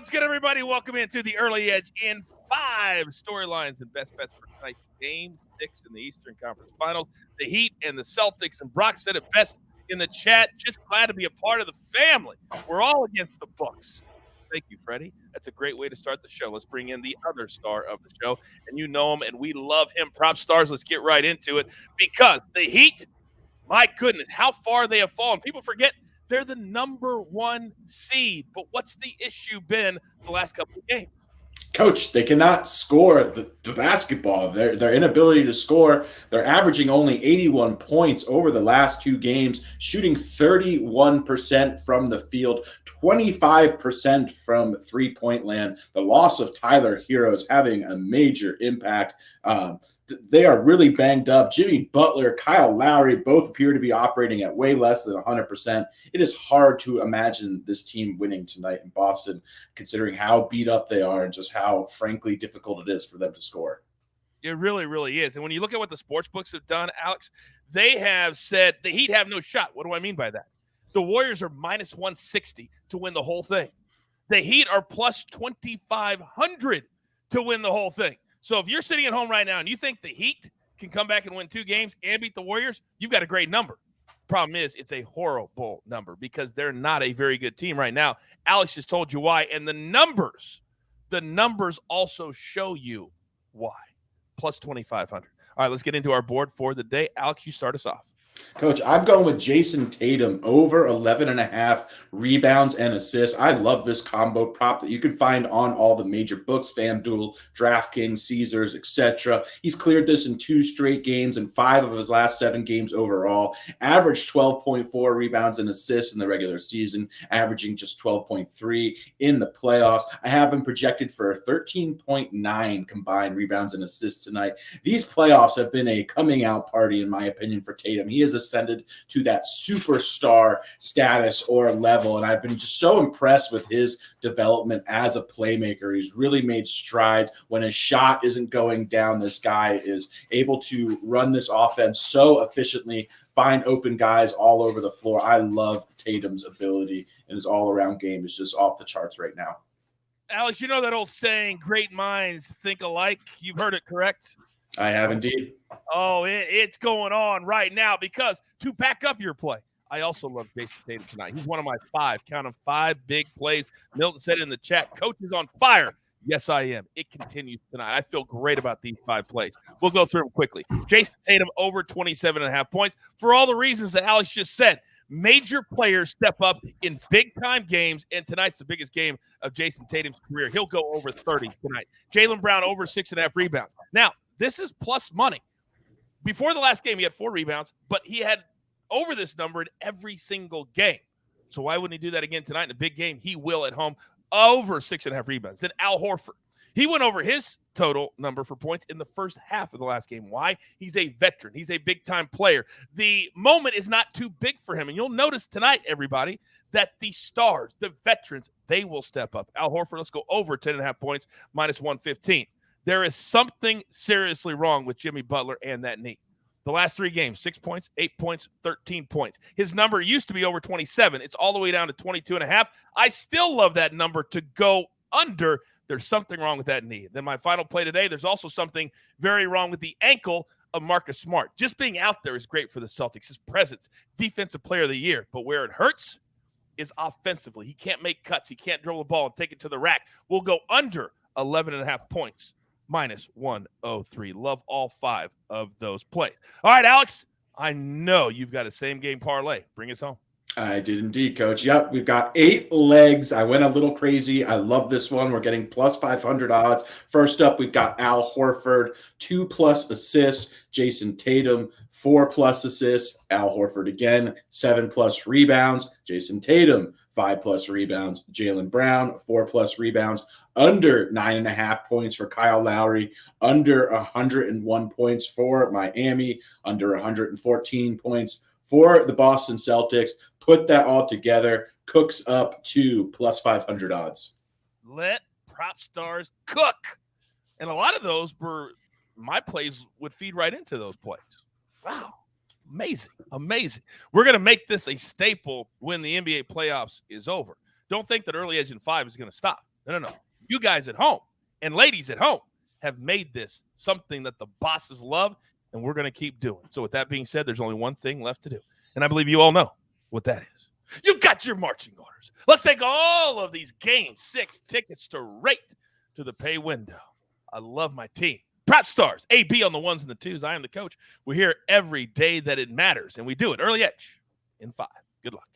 What's good, everybody? Welcome into the Early Edge in 5 storylines and best bets for tonight's Game 6 in the Eastern Conference Finals. The Heat and the Celtics, and Brock said it best in the chat. Just glad to be a part of the family. We're all against the Bucks. Thank you, Freddie. That's a great way to start the show. Let's bring in the other star of the show, and you know him, and we love him. PropStarz. Let's get right into it, because the Heat, my goodness, how far they have fallen. People forget they're the number 1 seed. But what's the issue been the last couple of games? Coach, they cannot score the basketball. Their inability to score, they're averaging only 81 points over the last 2 games, shooting 31% from the field, 25% from three-point land. The loss of Tyler Hero is having a major impact. They are really banged up. Jimmy Butler, Kyle Lowry both appear to be operating at way less than 100%. It is hard to imagine this team winning tonight in Boston, considering how beat up they are and just how, frankly, difficult it is for them to score. It really, really is. And when you look at what the sports books have done, Alex, they have said the Heat have no shot. What do I mean by that? The Warriors are minus 160 to win the whole thing. The Heat are plus 2,500 to win the whole thing. So if you're sitting at home right now and you think the Heat can come back and win 2 games and beat the Warriors, you've got a great number. Problem is, it's a horrible number because they're not a very good team right now. Alex just told you why, and the numbers also show you why. Plus 2,500. All right, let's get into our board for the day. Alex, you start us off. Coach, I'm going with Jason Tatum over 11.5 rebounds and assists. I love this combo prop that you can find on all the major books, FanDuel, DraftKings, Caesars, etc. He's cleared this in 2 straight games and 5 of his last 7 games overall. Averaged 12.4 rebounds and assists in the regular season, averaging just 12.3 in the playoffs. I have him projected for 13.9 combined rebounds and assists tonight. These playoffs have been a coming out party, in my opinion, for Tatum. He has ascended to that superstar status or level, and I've been just so impressed with his development as a playmaker. He's really made strides. When his shot isn't going down, this guy is able to run this offense so efficiently, find open guys all over the floor. I love Tatum's ability, and his all-around game is just off the charts right now. Alex, you know that old saying, great minds think alike? You've heard it, correct? I have indeed. Oh, it's going on right now, because to back up your play, I also love Jason Tatum tonight. He's one of my 5, count them, 5 big plays. Milton said in the chat, Coach is on fire. Yes, I am. It continues tonight. I feel great about these 5 plays. We'll go through them quickly. Jason Tatum over 27.5 points for all the reasons that Alex just said. Major players step up in big-time games, and tonight's the biggest game of Jason Tatum's career. He'll go over 30 tonight. Jaylen Brown over 6.5 rebounds. Now, this is plus money. Before the last game, he had 4 rebounds, but he had over this number in every single game. So why wouldn't he do that again tonight in a big game? He will at home, over 6.5 rebounds. Then Al Horford. He went over his total number for points in the first half of the last game. Why? He's a veteran. He's a big-time player. The moment is not too big for him. And you'll notice tonight, everybody, that the stars, the veterans, they will step up. Al Horford, let's go over 10.5 points, minus 115. There is something seriously wrong with Jimmy Butler and that knee. The last 3 games, 6 points, 8 points, 13 points. His number used to be over 27. It's all the way down to 22.5. I still love that number to go under. There's something wrong with that knee. Then my final play today, there's also something very wrong with the ankle of Marcus Smart. Just being out there is great for the Celtics. His presence, defensive player of the year. But where it hurts is offensively. He can't make cuts. He can't dribble the ball and take it to the rack. We'll go under 11.5 points. Minus 103. Love all 5 of those plays. All right, Alex, I know you've got a same-game parlay. Bring us home. I did indeed, Coach. Yep, we've got 8 legs. I went a little crazy. I love this one. We're getting plus 500 odds. First up, we've got Al Horford, 2+ assists. Jason Tatum, 4+ assists. Al Horford again, 7+ rebounds. Jason Tatum, 5+ rebounds. Jaylen Brown, 4+ rebounds. Under 9.5 points for Kyle Lowry. Under 101 points for Miami. Under 114 points for the Boston Celtics. Put that all together, cooks up to plus 500 odds. Let PropStarz cook. And a lot of those were my plays would feed right into those plays. Wow. Amazing. Amazing. We're going to make this a staple when the NBA playoffs is over. Don't think that Early Edge in 5 is going to stop. No. You guys at home and ladies at home have made this something that the bosses love, and we're going to keep doing. So with that being said, there's only one thing left to do, and I believe you all know what that is. You've got your marching orders. Let's take all of these Game 6 tickets straight to the pay window. I love my team. PropStarz, AB on the ones and the twos. I am the coach. We're here every day that it matters, and we do it early edge in 5. Good luck.